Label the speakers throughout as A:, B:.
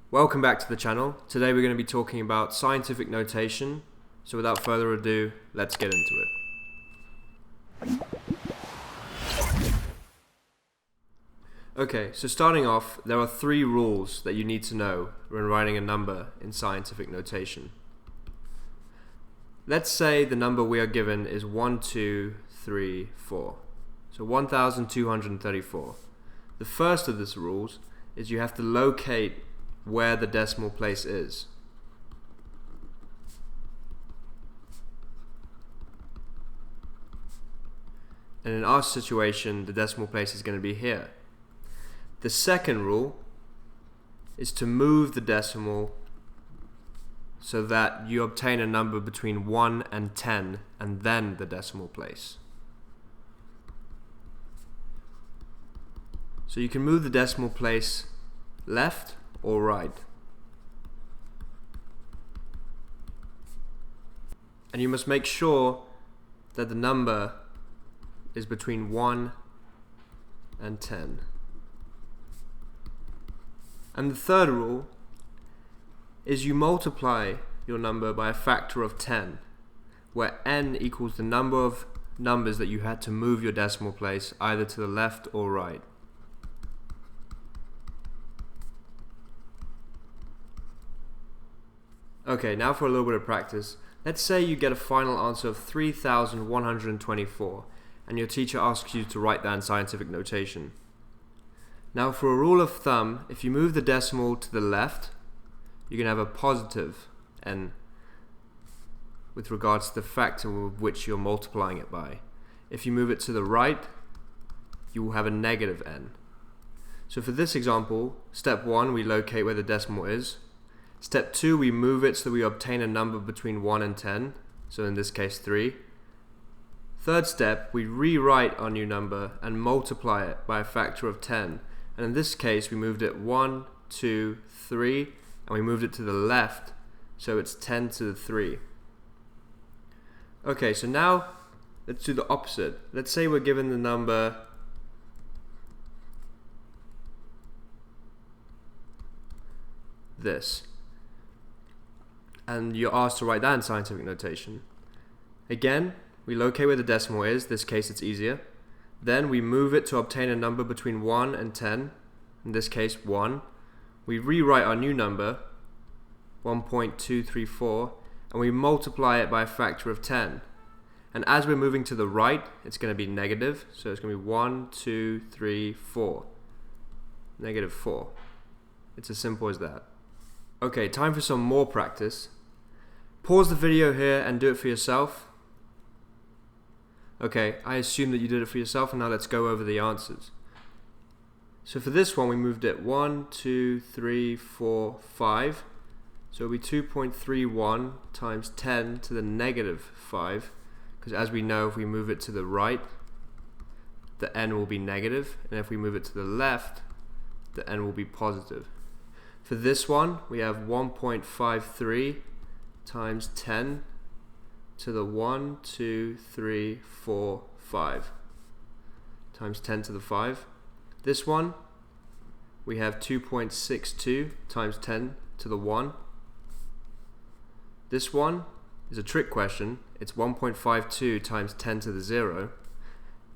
A: Welcome back to the channel. Today we're going to be talking about scientific notation. So without further ado, let's get into it. Okay, so starting off, there are 3 rules that you need to know when writing a number in scientific notation. Let's say the number we are given is 1, 2, 3, 4. So 1234. The first of these rules is you have to locate where the decimal place is. And in our situation, the decimal place is going to be here. The second rule is to move the decimal so that you obtain a number between 1 and 10 and then the decimal place. So you can move the decimal place left or right. And you must make sure that the number is between 1 and 10. And the third rule is you multiply your number by a factor of 10, where n equals the number of numbers that you had to move your decimal place either to the left or right. Okay, now for a little bit of practice. Let's say you get a final answer of 3,124 and your teacher asks you to write that in scientific notation. Now for a rule of thumb, if you move the decimal to the left, you're going to have a positive n with regards to the factor with which you're multiplying it by. If you move it to the right, you will have a negative n. So for this example, step 1, we locate where the decimal is. Step 2, we move it so we obtain a number between 1 and 10, so in this case 3. Third step, we rewrite our new number and multiply it by a factor of 10. And in this case, we moved it 1, 2, 3, and we moved it to the left, so it's 10 to the 3. Okay, so now let's do the opposite. Let's say we're given the number this, and you're asked to write that in scientific notation. Again, we locate where the decimal is, this case it's easier. Then we move it to obtain a number between 1 and 10, in this case 1. We rewrite our new number, 1.234, and we multiply it by a factor of 10. And as we're moving to the right, it's going to be negative, so it's going to be 1, 2, 3, 4. Negative 4. It's as simple as that. Okay, time for some more practice. Pause the video here and do it for yourself. Okay, I assume that you did it for yourself, and now let's go over the answers. So for this one, we moved it 1, 2, 3, 4, 5. So it'll be 2.31 times 10 to the negative 5, because as we know, if we move it to the right, the n will be negative, and if we move it to the left, the n will be positive. For this one, we have 1.53 times 10 to the 1, 2, 3, 4, 5 times 10 to the 5. This one, we have 2.62 times 10 to the 1. This one is a trick question. It's 1.52 times 10 to the 0.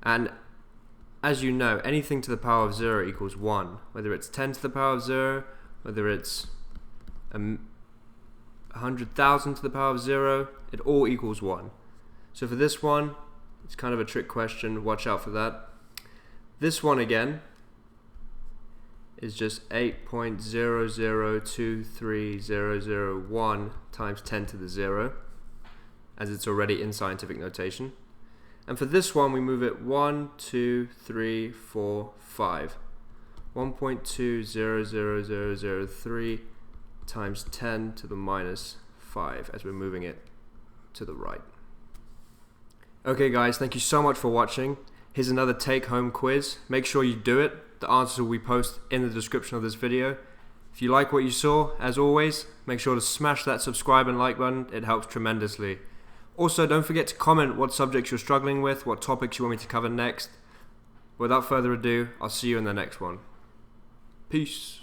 A: And as you know, anything to the power of 0 equals 1. Whether it's 10 to the power of 0, whether it's 100,000 to the power of 0, it all equals 1. So for this one, it's kind of a trick question. Watch out for that. This one again is just 8.0023001 times 10 to the 0, as it's already in scientific notation. And for this one, we move it 1, 2, 3, 4, 5. 1.200003 times 10 to the minus 5 as we're moving it to the right. Okay guys, thank you so much for watching. Here's another take-home quiz. Make sure you do it. The answers will be posted in the description of this video. If you like what you saw, as always, make sure to smash that subscribe and like button. It helps tremendously. Also, don't forget to comment what subjects you're struggling with, what topics you want me to cover next. Without further ado, I'll see you in the next one. Peace.